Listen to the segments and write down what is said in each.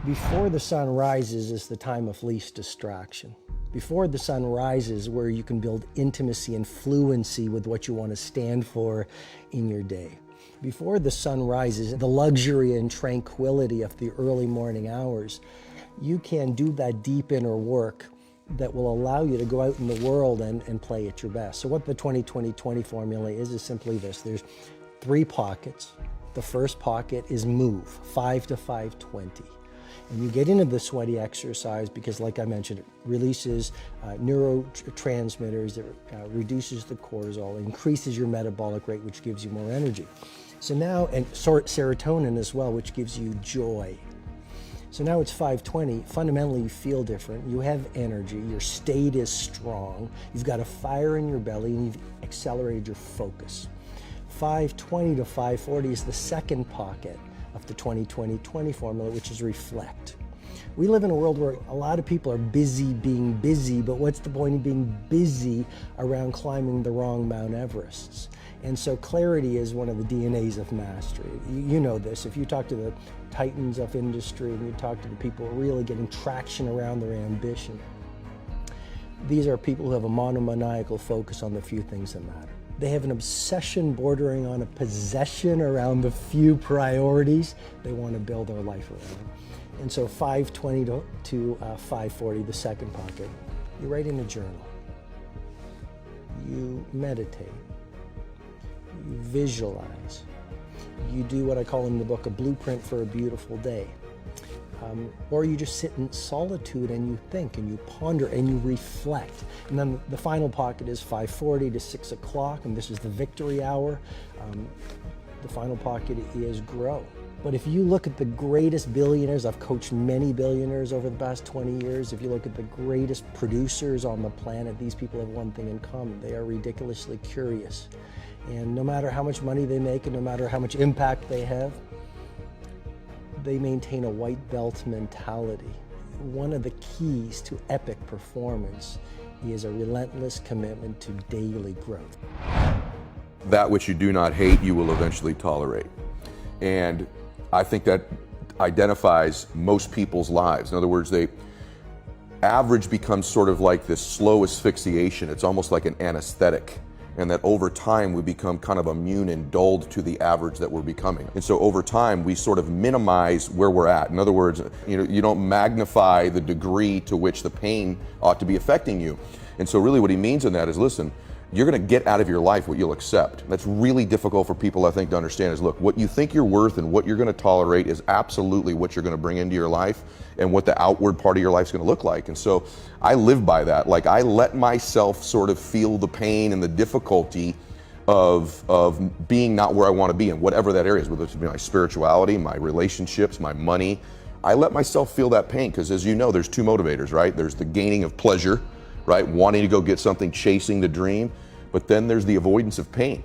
Before the sun rises is the time of least distraction. Before the sun rises, where you can build intimacy and fluency with what you want to stand for in your day. Before the sun rises, the luxury and tranquility of the early morning hours, you can do that deep inner work that will allow you to go out in the world and play at your best. So what the 20-20-20 formula is simply this. There's 3 pockets. The first pocket is move, 5 to 5:20. And you get into the sweaty exercise because, like I mentioned, it releases neurotransmitters, it reduces the cortisol, increases your metabolic rate, which gives you more energy. So now, and serotonin as well, which gives you joy. So now it's 5:20, fundamentally you feel different, you have energy, your state is strong, you've got a fire in your belly, and you've accelerated your focus. 5:20 to 5:40 is the second pocket of the 20-20-20 formula, which is reflect. We live in a world where a lot of people are busy being busy, but what's the point of being busy around climbing the wrong Mount Everests? And so clarity is one of the DNAs of mastery. You know this. If you talk to the titans of industry and you talk to the people really getting traction around their ambition, these are people who have a monomaniacal focus on the few things that matter. They have an obsession bordering on a possession around the few priorities they want to build their life around. And so 5:20 to 5:40, the second pocket, you write in a journal, you meditate, you visualize, you do what I call in the book a blueprint for a beautiful day. Or you just sit in solitude and you think and you ponder and you reflect. And then the final pocket is 5:40 to 6 o'clock, and this is the victory hour. The final pocket is grow. But if you look at the greatest billionaires, I've coached many billionaires over the past 20 years. If you look at the greatest producers on the planet, these people have one thing in common. They are ridiculously curious. And no matter how much money they make and no matter how much impact they have, they maintain a white belt mentality. One of the keys to epic performance is a relentless commitment to daily growth. That which you do not hate, you will eventually tolerate. And I think that identifies most people's lives. In other words, average becomes sort of like this slow asphyxiation. It's almost like an anesthetic. And that over time we become kind of immune and dulled to the average that we're becoming. And so over time we sort of minimize where we're at. In other words, you don't magnify the degree to which the pain ought to be affecting you. And so really what he means in that is, listen, you're going to get out of your life what you'll accept. That's really difficult for people, I think, to understand is, look, what you think you're worth and what you're going to tolerate is absolutely what you're going to bring into your life and what the outward part of your life is going to look like. And so I live by that. Like, I let myself sort of feel the pain and the difficulty of being not where I want to be in whatever that area is, whether it's my spirituality, my relationships, my money. I let myself feel that pain because, as you know, there's 2 motivators, right? There's the gaining of pleasure, right? Wanting to go get something, chasing the dream. But then there's the avoidance of pain.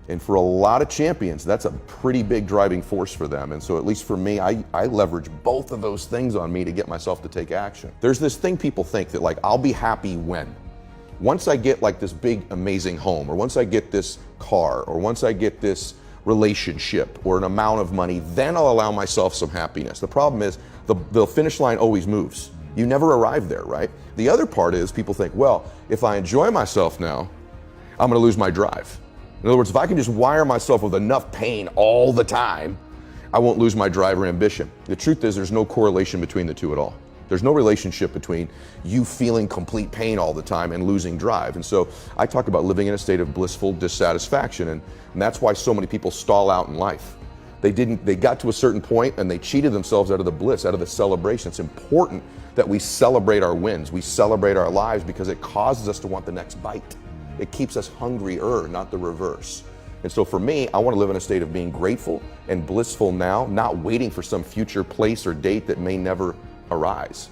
And for a lot of champions, that's a pretty big driving force for them. And so at least for me, I leverage both of those things on me to get myself to take action. There's this thing people think that, like, I'll be happy when? Once I get like this big, amazing home, or once I get this car, or once I get this relationship or an amount of money, then I'll allow myself some happiness. The problem is the finish line always moves. You never arrive there, right? The other part is people think, well, if I enjoy myself now, I'm going to lose my drive. In other words, if I can just wire myself with enough pain all the time, I won't lose my drive or ambition. The truth is there's no correlation between the two at all. There's no relationship between you feeling complete pain all the time and losing drive. And so I talk about living in a state of blissful dissatisfaction, and that's why so many people stall out in life. They got to a certain point and they cheated themselves out of the bliss, out of the celebration. It's important that we celebrate our wins, we celebrate our lives, because it causes us to want the next bite. It keeps us hungrier, not the reverse. And so for me, I want to live in a state of being grateful and blissful now, not waiting for some future place or date that may never arise.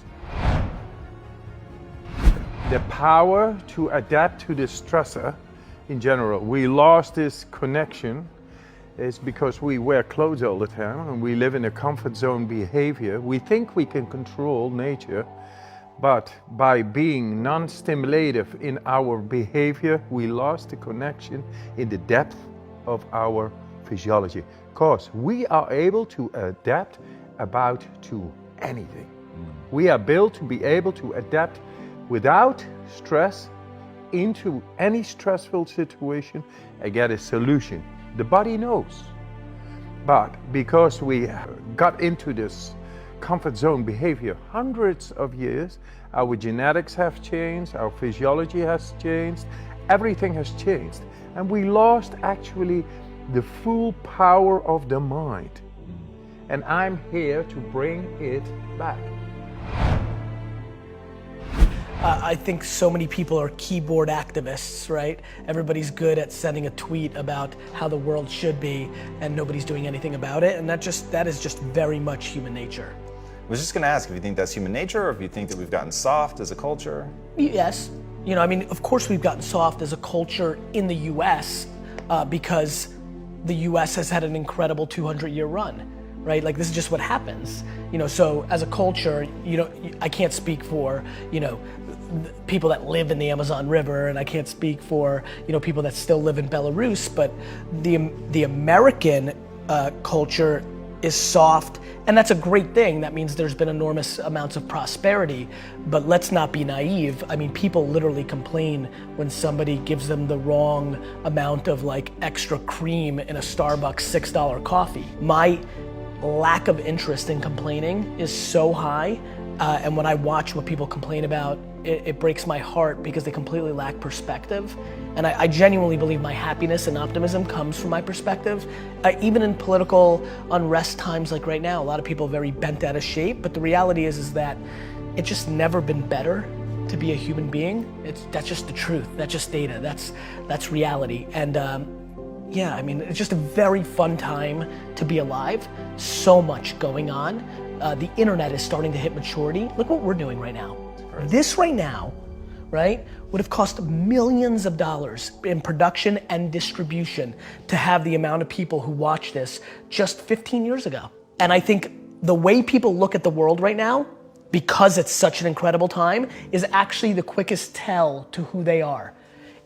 The power to adapt to the stressor in general. We lost this connection is because we wear clothes all the time and we live in a comfort zone behavior. We think we can control nature, but by being non-stimulative in our behavior, we lost the connection in the depth of our physiology. Because we are able to adapt about to anything. We are built to be able to adapt without stress into any stressful situation and get a solution. The body knows. But because we got into this comfort zone behavior hundreds of years, our genetics have changed, our physiology has changed, everything has changed. And we lost actually the full power of the mind. And I'm here to bring it back. I think so many people are keyboard activists, right? Everybody's good at sending a tweet about how the world should be and nobody's doing anything about it. And that is just very much human nature. I was just going to ask if you think that's human nature or if you think that we've gotten soft as a culture. Yes. You know, I mean, of course we've gotten soft as a culture in the US because the US has had an incredible 200-year run, right? Like this is just what happens. You know, so as a culture, you know, I can't speak for, you know, people that live in the Amazon River, and I can't speak for, you know, people that still live in Belarus, but the American culture is soft, and that's a great thing. That means there's been enormous amounts of prosperity, but let's not be naive. I mean, people literally complain when somebody gives them the wrong amount of like extra cream in a Starbucks $6 coffee. My lack of interest in complaining is so high, and when I watch what people complain about, it breaks my heart because they completely lack perspective. And I genuinely believe my happiness and optimism comes from my perspective. Even in political unrest times like right now, a lot of people are very bent out of shape, but the reality is that it's just never been better to be a human being. That's just the truth, that's just data, that's reality. And yeah, I mean, it's just a very fun time to be alive. So much going on. The internet is starting to hit maturity. Look what we're doing right now. This right now, right, would have cost millions of dollars in production and distribution to have the amount of people who watch this just 15 years ago. And I think the way people look at the world right now, because it's such an incredible time, is actually the quickest tell to who they are.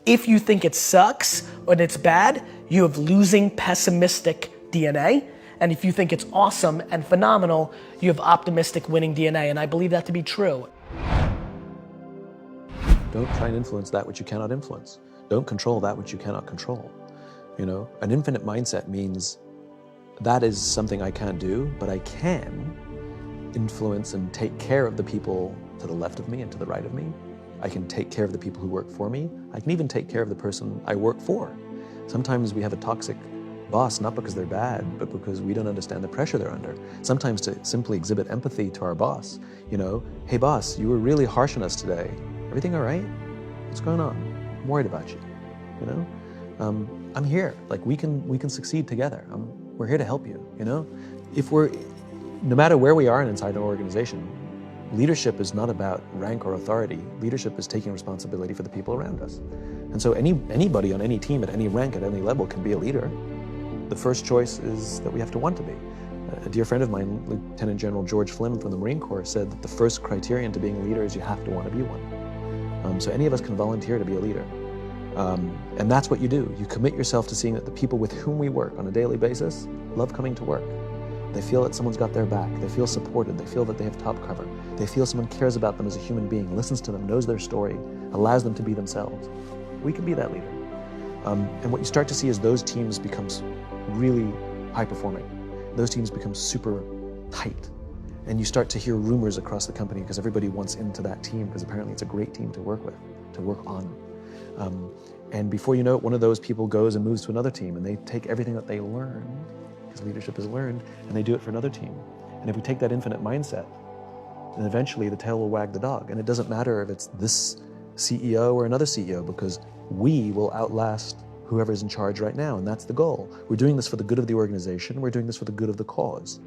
If you think it sucks or it's bad, you have losing pessimistic DNA. And if you think it's awesome and phenomenal, you have optimistic winning DNA. And I believe that to be true. Don't try and influence that which you cannot influence. Don't control that which you cannot control. You know, an infinite mindset means that is something I can't do, but I can influence and take care of the people to the left of me and to the right of me. I can take care of the people who work for me. I can even take care of the person I work for. Sometimes we have a toxic boss, not because they're bad, but because we don't understand the pressure they're under. Sometimes to simply exhibit empathy to our boss, you know, hey boss, you were really harsh on us today. Everything all right? What's going on? I'm worried about you, you know? I'm here, like we can succeed together. We're here to help you, you know? No matter where we are inside an organization, leadership is not about rank or authority. Leadership is taking responsibility for the people around us. And so anybody on any team at any rank at any level can be a leader. The first choice is that we have to want to be. A dear friend of mine, Lieutenant General George Flynn from the Marine Corps, said that the first criterion to being a leader is you have to want to be one. So any of us can volunteer to be a leader. And that's what you do. You commit yourself to seeing that the people with whom we work on a daily basis love coming to work. They feel that someone's got their back. They feel supported. They feel that they have top cover. They feel someone cares about them as a human being, listens to them, knows their story, allows them to be themselves. We can be that leader. And what you start to see is those teams becomes really high performing. Those teams become super tight. And you start to hear rumors across the company because everybody wants into that team because apparently it's a great team to work with, to work on. And before you know it, one of those people goes and moves to another team and they take everything that they learned, because leadership is learned, and they do it for another team. And if we take that infinite mindset, then eventually the tail will wag the dog. And it doesn't matter if it's this CEO or another CEO, because we will outlast whoever's in charge right now, and that's the goal. We're doing this for the good of the organization, we're doing this for the good of the cause.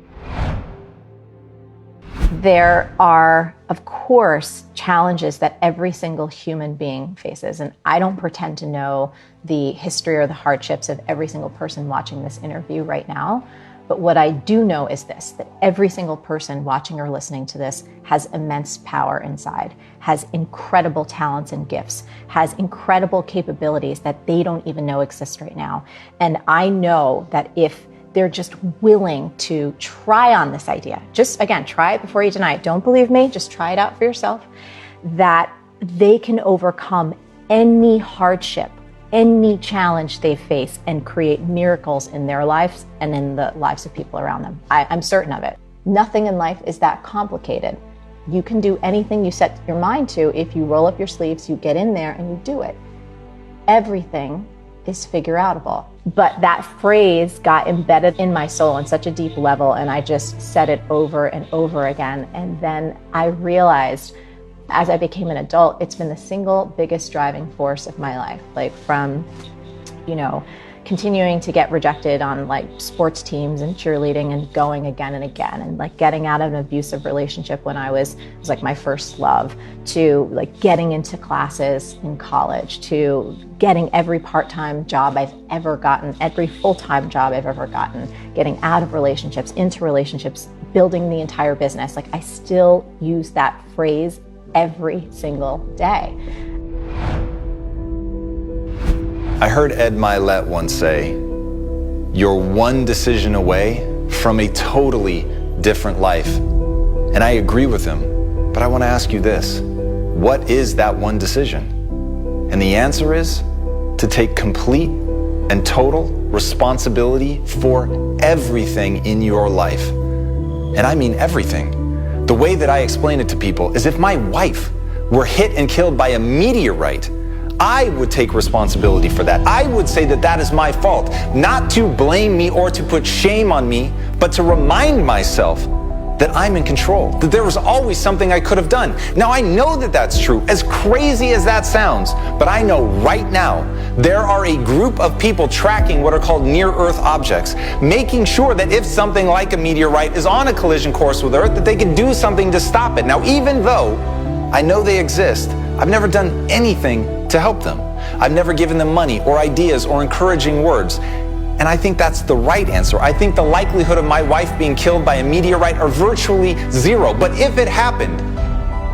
There are, of course, challenges that every single human being faces, and I don't pretend to know the history or the hardships of every single person watching this interview right now. But what I do know is this, that every single person watching or listening to this has immense power inside, has incredible talents and gifts, has incredible capabilities that they don't even know exist right now. And I know that if they're just willing to try on this idea. Just, again, try it before you deny it. Don't believe me, just try it out for yourself, that they can overcome any hardship, any challenge they face, and create miracles in their lives and in the lives of people around them. I'm certain of it. Nothing in life is that complicated. You can do anything you set your mind to if you roll up your sleeves, you get in there and you do it. Everything is figure outable. But that phrase got embedded in my soul on such a deep level, and I just said it over and over again. And then I realized, as I became an adult, it's been the single biggest driving force of my life. Like from, continuing to get rejected on like sports teams and cheerleading and going again and again, and like getting out of an abusive relationship when it was like my first love, to like getting into classes in college, to getting every part-time job I've ever gotten, every full-time job I've ever gotten, getting out of relationships, into relationships, building the entire business. Like I still use that phrase every single day. I heard Ed Milet once say, "You're one decision away from a totally different life." And I agree with him, but I want to ask you this. What is that one decision? And the answer is to take complete and total responsibility for everything in your life. And I mean everything. The way that I explain it to people is if my wife were hit and killed by a meteorite, I would take responsibility for that. I would say that that is my fault, not to blame me or to put shame on me, but to remind myself that I'm in control, that there was always something I could have done. Now I know that that's true, as crazy as that sounds, but I know right now there are a group of people tracking what are called near-Earth objects, making sure that if something like a meteorite is on a collision course with Earth, that they can do something to stop it. Now, even though I know they exist, I've never done anything to help them. I've never given them money or ideas or encouraging words. And I think that's the right answer. I think the likelihood of my wife being killed by a meteorite are virtually zero. But if it happened,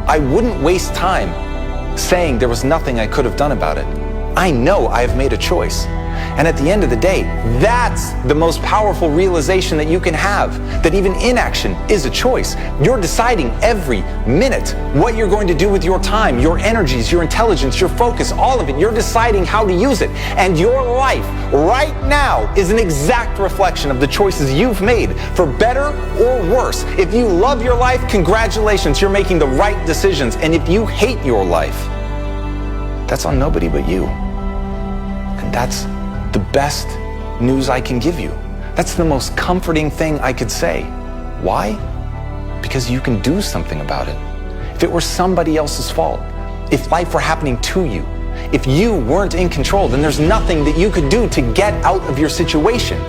I wouldn't waste time saying there was nothing I could have done about it. I know I have made a choice. And at the end of the day, that's the most powerful realization that you can have, that even inaction is a choice. You're deciding every minute what you're going to do with your time, your energies, your intelligence, your focus, all of it. You're deciding how to use it. And your life right now is an exact reflection of the choices you've made, for better or worse. If you love your life, congratulations, you're making the right decisions. And if you hate your life, that's on nobody but you. And that's the best news I can give you. That's the most comforting thing I could say. Why? Because you can do something about it. If it were somebody else's fault, if life were happening to you, if you weren't in control, then there's nothing that you could do to get out of your situation.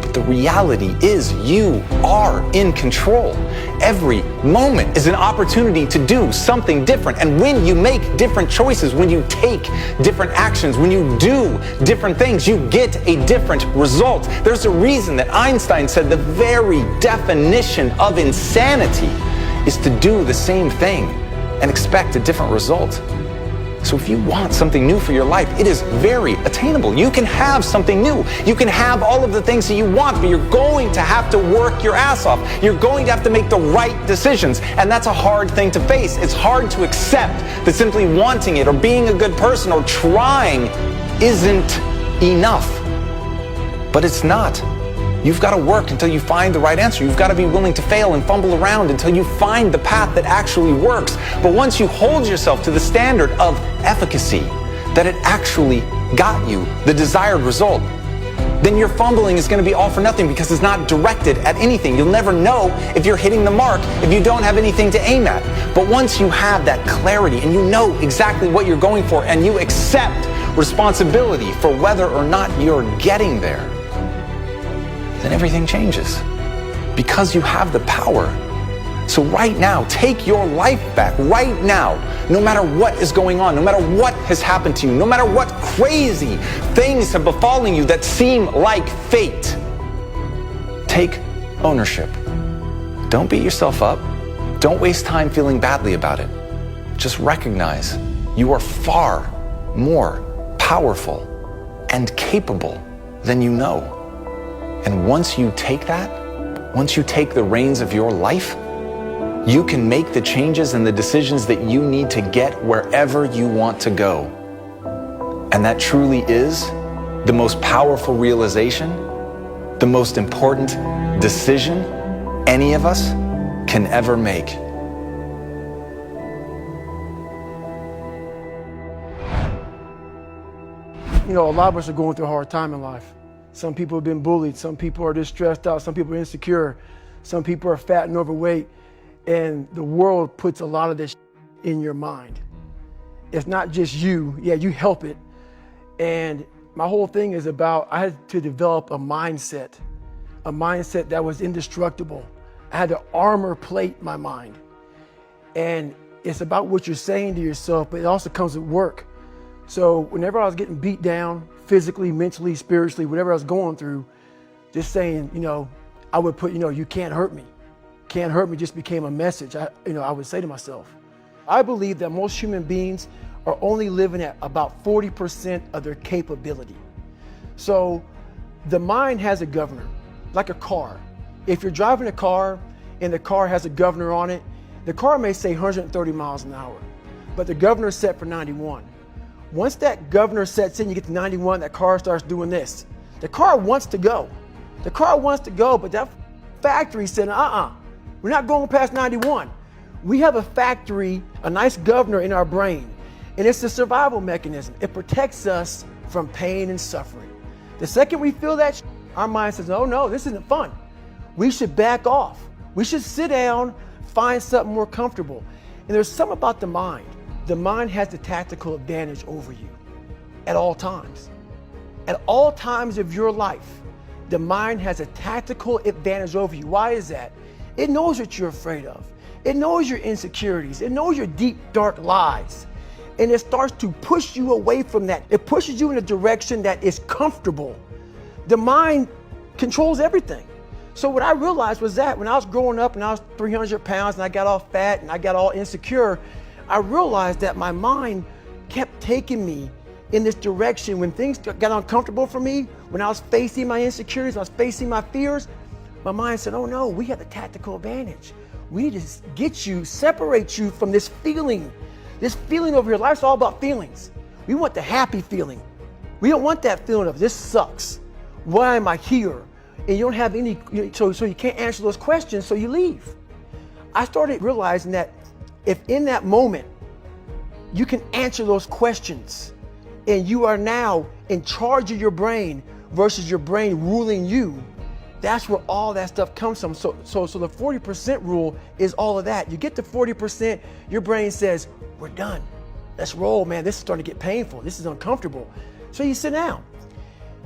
But the reality is you are in control. Every moment is an opportunity to do something different. And when you make different choices, when you take different actions, when you do different things, you get a different result. There's a reason that Einstein said the very definition of insanity is to do the same thing and expect a different result. So if you want something new for your life, it is very attainable. You can have something new. You can have all of the things that you want, but you're going to have to work your ass off. You're going to have to make the right decisions. And that's a hard thing to face. It's hard to accept that simply wanting it or being a good person or trying isn't enough. But it's not. You've got to work until you find the right answer. You've got to be willing to fail and fumble around until you find the path that actually works. But once you hold yourself to the standard of efficacy, that it actually got you the desired result, then your fumbling is going to be all for nothing because it's not directed at anything. You'll never know if you're hitting the mark if you don't have anything to aim at. But once you have that clarity and you know exactly what you're going for and you accept responsibility for whether or not you're getting there, then everything changes because you have the power. So right now, take your life back right now, no matter what is going on, no matter what has happened to you, no matter what crazy things have befallen you that seem like fate. Take ownership. Don't beat yourself up. Don't waste time feeling badly about it. Just recognize you are far more powerful and capable than you know. And once you take that, once you take the reins of your life, you can make the changes and the decisions that you need to get wherever you want to go. And that truly is the most powerful realization, the most important decision any of us can ever make. You know, a lot of us are going through a hard time in life. Some people have been bullied, some people are just stressed out, some people are insecure, some people are fat and overweight, and the world puts a lot of this in your mind. It's not just you, yeah, you help it. And my whole thing is about, I had to develop a mindset that was indestructible. I had to armor plate my mind. And it's about what you're saying to yourself, but it also comes with work. So whenever I was getting beat down, physically, mentally, spiritually, whatever I was going through, just saying, you know, I would put, you know, you can't hurt me. Can't hurt me just became a message. I would say to myself. I believe that most human beings are only living at about 40% of their capability. So the mind has a governor, like a car. If you're driving a car and the car has a governor on it, the car may say 130 miles an hour, but the governor's set for 91. Once that governor sets in, you get to 91, that car starts doing this. The car wants to go. The car wants to go, but that factory said, we're not going past 91. We have a factory, a nice governor in our brain, and it's the survival mechanism. It protects us from pain and suffering. The second we feel that, our mind says, oh no, this isn't fun. We should back off. We should sit down, find something more comfortable. And there's something about the mind. The mind has the tactical advantage over you at all times. At all times of your life, the mind has a tactical advantage over you. Why is that? It knows what you're afraid of. It knows your insecurities. It knows your deep, dark lies. And it starts to push you away from that. It pushes you in a direction that is comfortable. The mind controls everything. So what I realized was that when I was growing up and I was 300 pounds and I got all fat and I got all insecure, I realized that my mind kept taking me in this direction. When things got uncomfortable for me, when I was facing my insecurities, I was facing my fears, my mind said, oh no, we have the tactical advantage. We need to get you, separate you from this feeling over here. Life's all about feelings. We want the happy feeling. We don't want that feeling of this sucks. Why am I here? And you don't have any, so you can't answer those questions, so you leave. I started realizing that if in that moment you can answer those questions and you are now in charge of your brain versus your brain ruling you, that's where all that stuff comes from. So the 40% rule is all of that. You get to 40%, your brain says, we're done. Let's roll, man. This is starting to get painful. This is uncomfortable. So you sit down.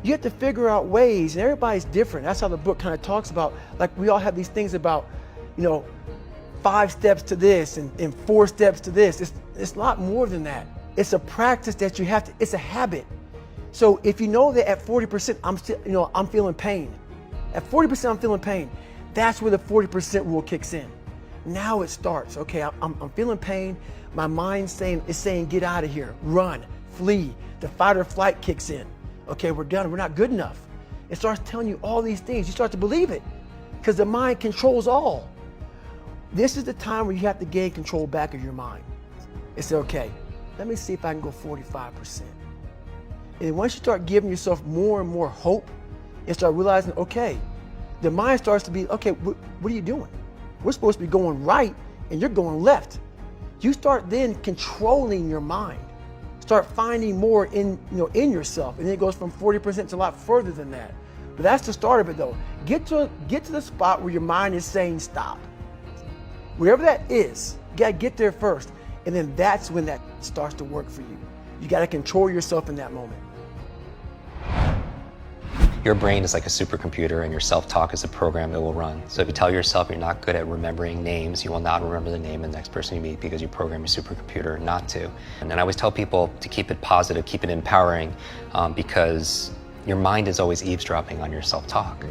You have to figure out ways, and everybody's different. That's how the book kind of talks about, like we all have these things about, 5 steps to this and 4 steps to this. It's a lot more than that. It's a practice that you have to, it's a habit. So if you know that at 40%, I'm feeling pain. At 40%, I'm feeling pain. That's where the 40% rule kicks in. Now it starts. Okay, I'm feeling pain. My mind's is saying, get out of here, run, flee. The fight or flight kicks in. Okay, we're done. We're not good enough. It starts telling you all these things. You start to believe it because the mind controls all. This is the time where you have to gain control back of your mind. It's okay, let me see if I can go 45%. And once you start giving yourself more and more hope and start realizing, okay, the mind starts to be, okay, what are you doing? We're supposed to be going right and you're going left. You start then controlling your mind. Start finding more in yourself, and then it goes from 40% to a lot further than that. But that's the start of it though. Get to the spot where your mind is saying stop. Wherever that is, you gotta get there first, and then that's when that starts to work for you. You gotta control yourself in that moment. Your brain is like a supercomputer and your self-talk is a program it will run. So if you tell yourself you're not good at remembering names, you will not remember the name of the next person you meet because you program your supercomputer not to. And then I always tell people to keep it positive, keep it empowering, because your mind is always eavesdropping on your self-talk,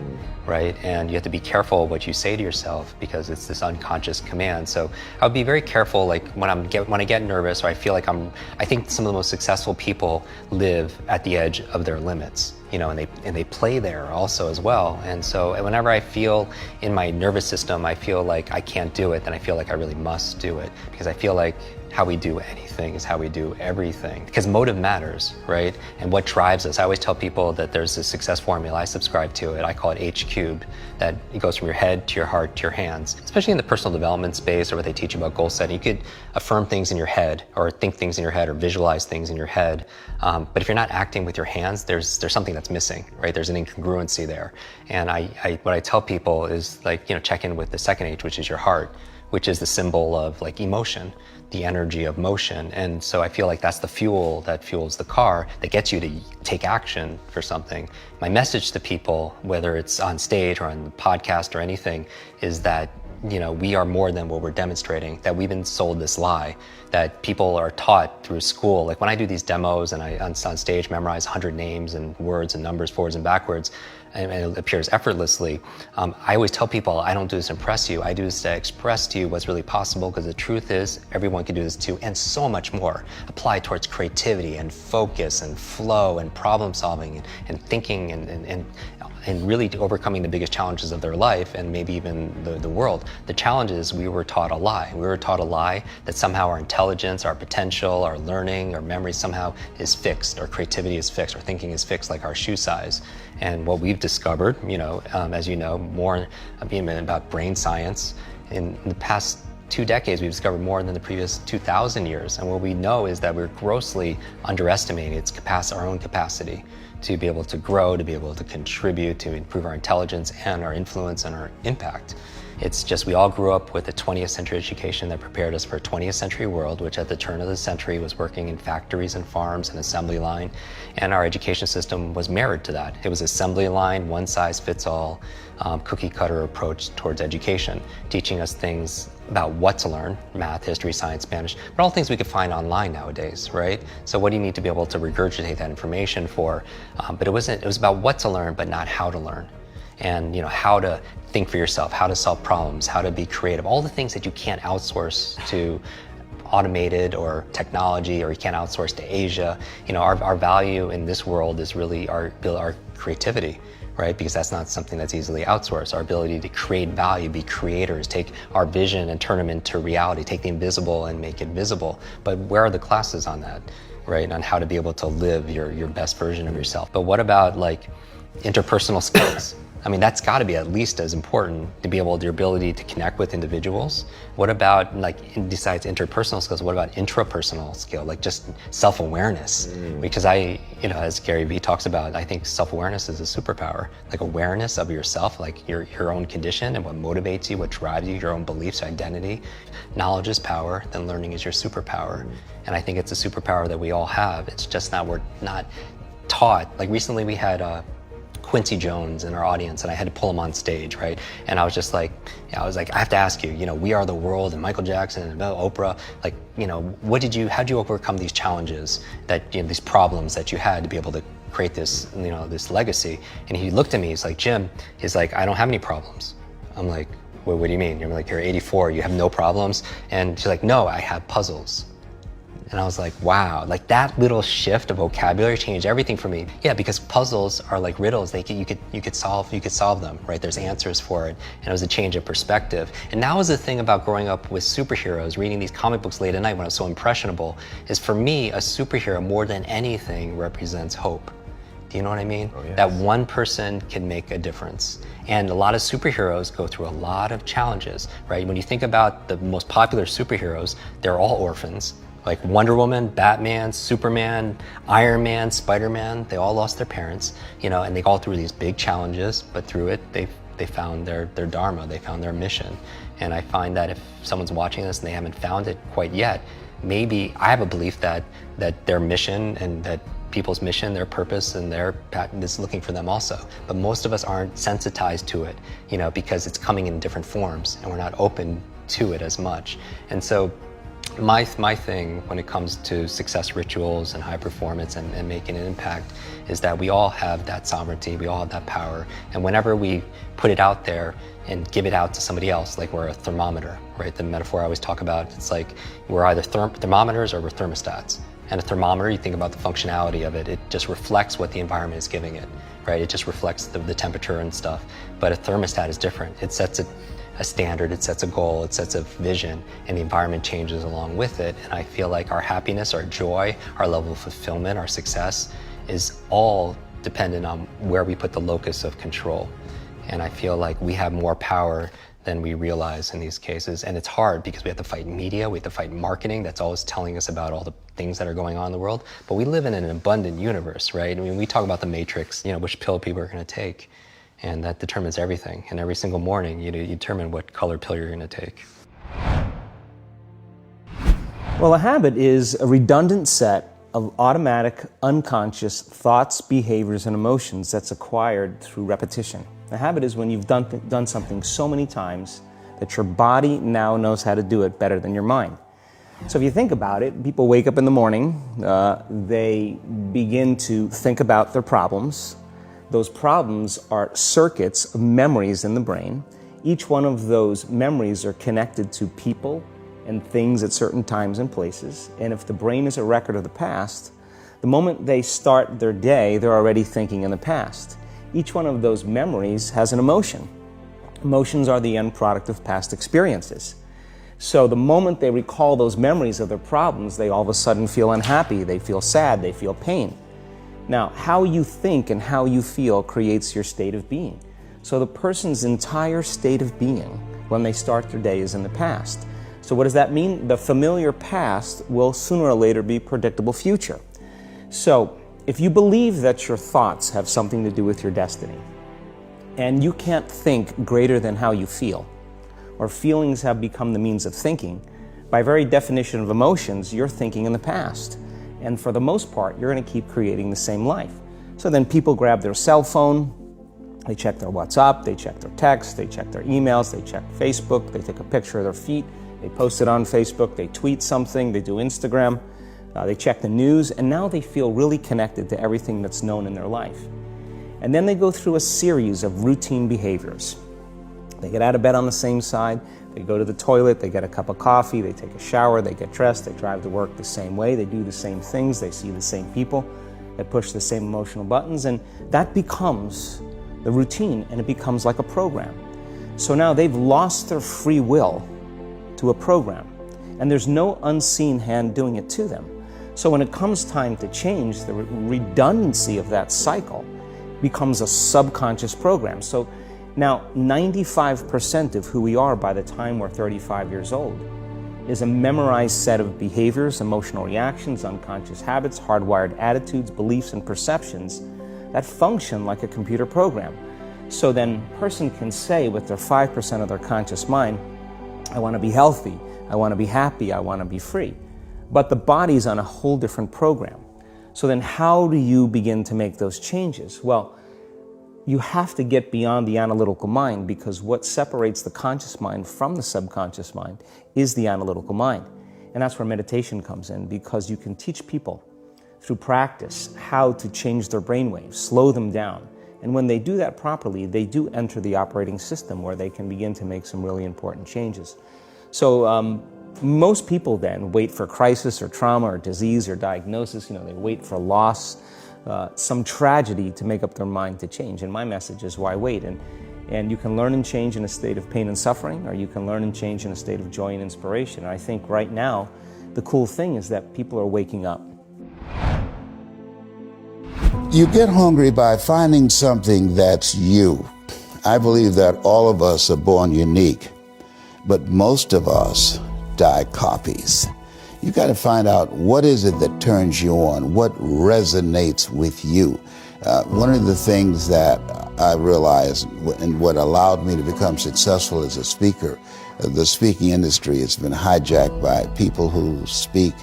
right? And you have to be careful what you say to yourself because it's this unconscious command. So I would be very careful, like when I get nervous or I feel like I think some of the most successful people live at the edge of their limits. and they play there also as well. And so whenever I feel in my nervous system, I feel like I can't do it, then I feel like I really must do it, because I feel like how we do anything is how we do everything, because motive matters, right? And what drives us. I always tell people that there's a success formula. I subscribe to it. I call it H cubed, that it goes from your head to your heart to your hands. Especially in the personal development space, or what they teach you about goal setting, you could affirm things in your head, or think things in your head, or visualize things in your head. But if you're not acting with your hands, there's something that's missing, right? There's an incongruency there. And what I tell people is, like, check in with the second H, which is your heart, which is the symbol of like emotion, the energy of motion. And so I feel like that's the fuel that fuels the car, that gets you to take action for something. My message to people, whether it's on stage or on the podcast or anything, is that we are more than what we're demonstrating, that we've been sold this lie, that people are taught through school. Like when I do these demos and I on stage memorize 100 names and words and numbers forwards and backwards, and it appears effortlessly, I always tell people, I don't do this to impress you, I do this to express to you what's really possible, because the truth is everyone can do this too, and so much more. Apply towards creativity and focus and flow and problem solving and thinking and really overcoming the biggest challenges of their life, and maybe even the world. The challenge is we were taught a lie. We were taught a lie that somehow our intelligence, our potential, our learning, our memory somehow is fixed, our creativity is fixed, our thinking is fixed, like our shoe size. And what we've discovered, as you know, more about brain science, in the past 2 decades, we've discovered more than the previous 2,000 years. And what we know is that we're grossly underestimating its capacity, our own capacity to be able to grow, to be able to contribute, to improve our intelligence and our influence and our impact. It's just we all grew up with a 20th century education that prepared us for a 20th century world, which at the turn of the century was working in factories and farms and assembly line. And our education system was mirrored to that. It was assembly line, one size fits all, cookie cutter approach towards education, teaching us things about what to learn, math, history, science, Spanish, but all things we could find online nowadays, right? So what do you need to be able to regurgitate that information for? But it was about what to learn, but not how to learn. And how to think for yourself, how to solve problems, how to be creative, all the things that you can't outsource to automated or technology, or you can't outsource to Asia. Our value in this world is really our creativity, right? Because that's not something that's easily outsourced. Our ability to create value, be creators, take our vision and turn them into reality, take the invisible and make it visible. But where are the classes on that, right? On how to be able to live your best version of yourself. But what about like interpersonal skills? I mean, that's got to be at least as important, to be able, your ability to connect with individuals. What about, besides interpersonal skills, what about intrapersonal skill, like just self-awareness? Because as Gary Vee talks about, I think self-awareness is a superpower, like awareness of yourself, like your own condition and what motivates you, what drives you, your own beliefs, identity. Knowledge is power, then learning is your superpower. And I think it's a superpower that we all have. It's just we're not taught. Like recently we had Quincy Jones in our audience, and I had to pull him on stage, right? And I was just like, I have to ask you, We Are the World and Michael Jackson and Oprah, how'd you overcome these challenges, these problems that you had to be able to create this, this legacy? And he looked at me, he's like, Jim, I don't have any problems. I'm like, well, what do you mean? You're like, you're 84, you have no problems? And she's like, no, I have puzzles. And I was like, wow, like that little shift of vocabulary changed everything for me. Yeah, because puzzles are like riddles. You could solve them, right? There's answers for it. And it was a change of perspective. And that was the thing about growing up with superheroes, reading these comic books late at night when I was so impressionable, is for me, a superhero more than anything represents hope. Do you know what I mean? Oh, yes. That one person can make a difference. And a lot of superheroes go through a lot of challenges, right? When you think about the most popular superheroes, they're all orphans. Like Wonder Woman, Batman, Superman, Iron Man, Spider-Man, they all lost their parents, and they go through these big challenges, but through it, they found their dharma, they found their mission. And I find that if someone's watching this and they haven't found it quite yet, maybe I have a belief that their mission and that people's mission, their purpose, and their pattern is looking for them also. But most of us aren't sensitized to it, because it's coming in different forms and we're not open to it as much. And so my thing when it comes to success rituals and high performance and making an impact is that we all have that sovereignty, we all have that power. And whenever we put it out there and give it out to somebody else, like we're a thermometer, right? The metaphor I always talk about, it's like we're either thermometers or we're thermostats. And a thermometer, you think about the functionality of it, it just reflects what the environment is giving it, right? It just reflects the temperature and stuff. But a thermostat is different. It sets a standard, it sets a goal, it sets a vision, and the environment changes along with it. And I feel like our happiness, our joy, our level of fulfillment, our success is all dependent on where we put the locus of control. And I feel like we have more power than we realize in these cases. And it's hard because we have to fight media, we have to fight marketing that's always telling us about all the things that are going on in the world. But we live in an abundant universe, right? I mean, we talk about the matrix, which pill people are gonna take. And that determines everything. And every single morning, you determine what color pill you're gonna take. Well, a habit is a redundant set of automatic, unconscious thoughts, behaviors, and emotions that's acquired through repetition. A habit is when you've done something so many times that your body now knows how to do it better than your mind. So if you think about it, people wake up in the morning, they begin to think about their problems. Those problems are circuits of memories in the brain. Each one of those memories are connected to people and things at certain times and places. And if the brain is a record of the past, the moment they start their day, they're already thinking in the past. Each one of those memories has an emotion. Emotions are the end product of past experiences. So the moment they recall those memories of their problems, they all of a sudden feel unhappy, they feel sad, they feel pain. Now, how you think and how you feel creates your state of being. So the person's entire state of being when they start their day is in the past. So what does that mean? The familiar past will sooner or later be predictable future. So if you believe that your thoughts have something to do with your destiny, and you can't think greater than how you feel, or feelings have become the means of thinking, by very definition of emotions, you're thinking in the past. And for the most part, you're going to keep creating the same life. So then people grab their cell phone, they check their WhatsApp, they check their text, they check their emails, they check Facebook, they take a picture of their feet, they post it on Facebook, they tweet something, they do Instagram, they check the news, and now they feel really connected to everything that's known in their life. And then they go through a series of routine behaviors. They get out of bed on the same side, they go to the toilet, they get a cup of coffee, they take a shower, they get dressed, they drive to work the same way, they do the same things, they see the same people, they push the same emotional buttons, and that becomes the routine, and it becomes like a program. So now they've lost their free will to a program, and there's no unseen hand doing it to them. So when it comes time to change, the redundancy of that cycle becomes a subconscious program. So now 95% of who we are by the time we're 35 years old is a memorized set of behaviors, emotional reactions, unconscious habits, hardwired attitudes, beliefs, and perceptions that function like a computer program. So then a person can say with their 5% of their conscious mind, I want to be healthy, I want to be happy, I want to be free. But the body's on a whole different program. So then how do you begin to make those changes? Well, you have to get beyond the analytical mind, because what separates the conscious mind from the subconscious mind is the analytical mind. And that's where meditation comes in, because you can teach people through practice how to change their brainwaves, slow them down. And when they do that properly, they do enter the operating system where they can begin to make some really important changes. So most people then wait for crisis or trauma or disease or diagnosis. They wait for loss, some tragedy to make up their mind to change. And my message is, why wait? And you can learn and change in a state of pain and suffering, or you can learn and change in a state of joy and inspiration. And I think right now, the cool thing is that people are waking up. You get hungry by finding something that's you. I believe that all of us are born unique, but most of us die copies. You got to find out, what is it that turns you on? What resonates with you? One of the things that I realized and what allowed me to become successful as a speaker, the speaking industry has been hijacked by people who speak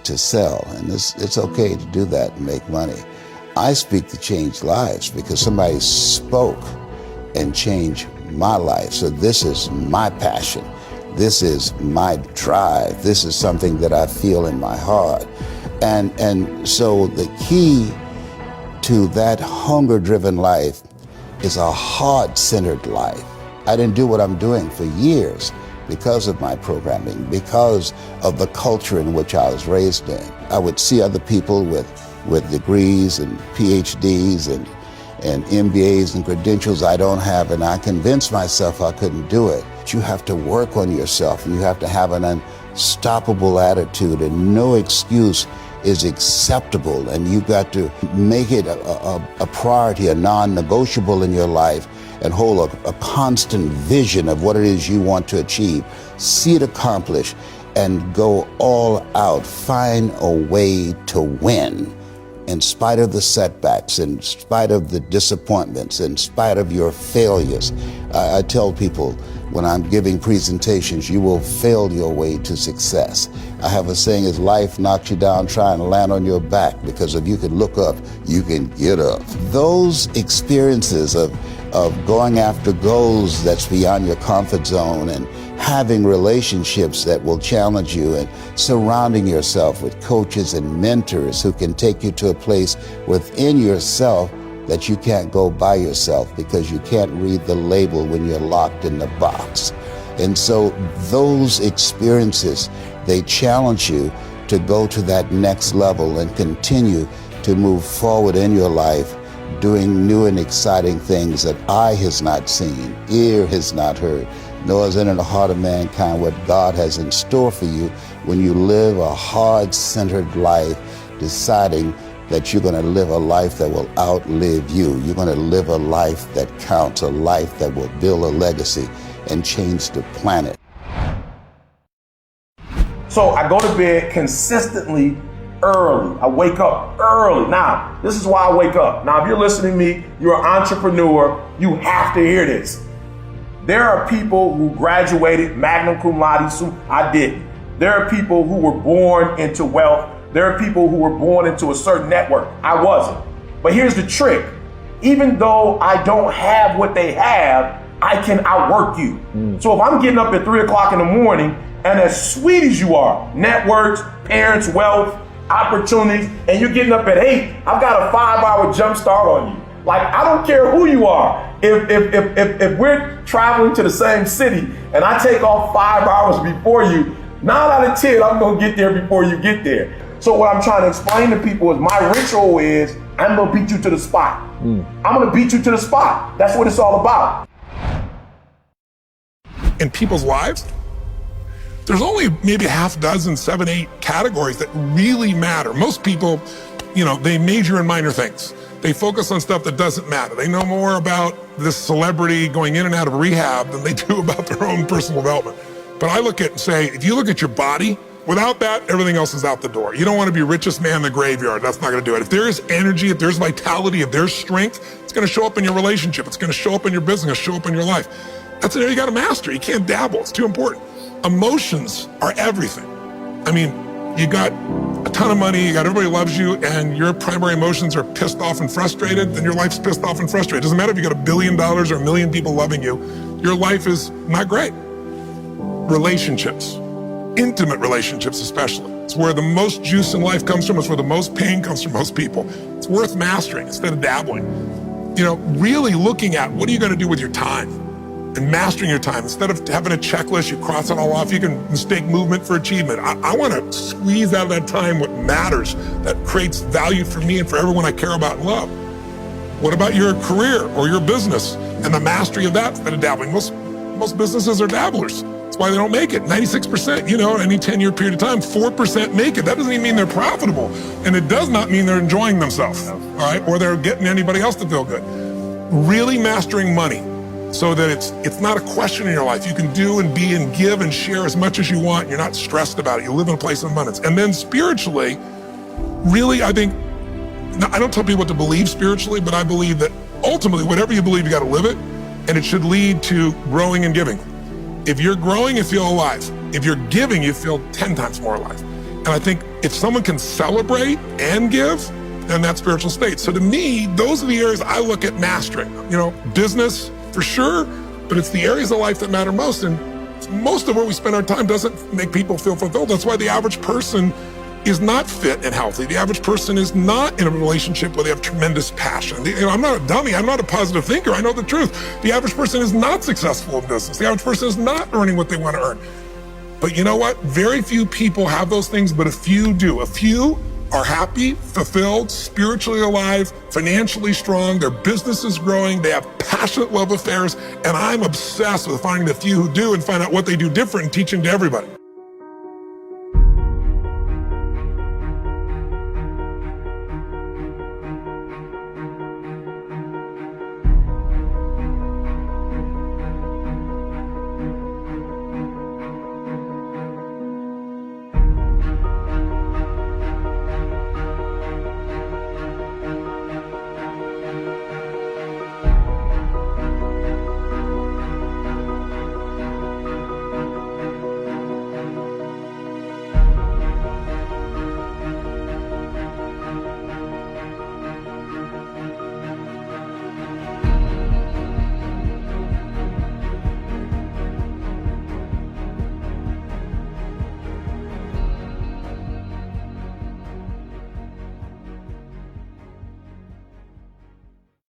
to sell, and it's okay to do that and make money. I speak to change lives because somebody spoke and changed my life. So this is my passion. This is my drive. This is something that I feel in my heart. And so the key to that hunger-driven life is a heart-centered life. I didn't do what I'm doing for years because of my programming, because of the culture in which I was raised in. I would see other people with degrees and PhDs and MBAs and credentials I don't have, and I convinced myself I couldn't do it. But you have to work on yourself, and you have to have an unstoppable attitude, and no excuse is acceptable, and you've got to make it a priority, a non-negotiable in your life, and hold a constant vision of what it is you want to achieve. See it accomplished and go all out. Find a way to win in spite of the setbacks, in spite of the disappointments, in spite of your failures. I tell people when I'm giving presentations, you will fail your way to success. I have a saying, is life knocks you down, try and land on your back, because if you can look up, you can get up. Those experiences of going after goals that's beyond your comfort zone, and having relationships that will challenge you, and surrounding yourself with coaches and mentors who can take you to a place within yourself that you can't go by yourself because you can't read the label when you're locked in the box. And so those experiences, they challenge you to go to that next level and continue to move forward in your life, doing new and exciting things that eye has not seen, ear has not heard, nor is it in the heart of mankind what God has in store for you when you live a heart-centered life, deciding that you're going to live a life that will outlive you. You're going to live a life that counts, a life that will build a legacy and change the planet. So I go to bed consistently early. I wake up early. Now, this is why I wake up. Now, if you're listening to me, you're an entrepreneur, you have to hear this. There are people who graduated magna cum laude. I didn't. There are people who were born into wealth. There are people who were born into a certain network. I wasn't. But here's the trick. Even though I don't have what they have, I can outwork you. So if I'm getting up at 3 o'clock in the morning, and as sweet as you are, networks, parents, wealth, opportunities, and you're getting up at 8, I've got a 5-hour jump start on you. Like, I don't care who you are. If we're traveling to the same city and I take off 5 hours before you, 9 out of 10, I'm gonna get there before you get there. So what I'm trying to explain to people is my ritual is I'm gonna beat you to the spot. I'm gonna beat you to the spot. That's what it's all about. In people's lives, there's only maybe a half dozen, 7, 8 categories that really matter. Most people, they major in minor things. They focus on stuff that doesn't matter. They know more about this celebrity going in and out of rehab than they do about their own personal development. But I look at and say, if you look at your body, without that, everything else is out the door. You don't want to be richest man in the graveyard. That's not going to do it. If there is energy, if there's vitality, if there's strength, it's going to show up in your relationship. It's going to show up in your business, show up in your life. That's an area you got to master. You can't dabble. It's too important. Emotions are everything. I mean, you got a ton of money, you got everybody loves you, and your primary emotions are pissed off and frustrated, then your life's pissed off and frustrated. It doesn't matter if you got $1 billion or 1 million people loving you, your life is not great. Relationships, intimate relationships especially. It's where the most juice in life comes from. It's where the most pain comes from most people. It's worth mastering instead of dabbling. Really looking at what are you going to do with your time? And mastering your time. Instead of having a checklist, you cross it all off. You can mistake movement for achievement. I want to squeeze out of that time what matters, that creates value for me and for everyone I care about and love. What about your career or your business and the mastery of that instead of dabbling? Most businesses are dabblers. That's why they don't make it. 96%, any 10-year period of time, 4% make it. That doesn't even mean they're profitable. And it does not mean they're enjoying themselves, all right? Or they're getting anybody else to feel good. Really mastering money, so that it's not a question in your life. You can do and be and give and share as much as you want. You're not stressed about it. You live in a place of abundance. And then spiritually, really, I think, I don't tell people what to believe spiritually, but I believe that ultimately, whatever you believe, you got to live it, and it should lead to growing and giving. If you're growing, you feel alive. If you're giving, you feel 10 times more alive. And I think if someone can celebrate and give, then that's spiritual state. So to me, those are the areas I look at mastering. Business, for sure, but it's the areas of life that matter most, and most of where we spend our time doesn't make people feel fulfilled. That's why the average person is not fit and healthy. The average person is not in a relationship where they have tremendous passion. I'm not a dummy. I'm not a positive thinker. I know the truth. The average person is not successful in business. The average person is not earning what they want to earn. But you know what? Very few people have those things, but a few do. A few are happy, fulfilled, spiritually alive, financially strong, their business is growing, they have passionate love affairs, and I'm obsessed with finding the few who do and find out what they do different and teaching to everybody.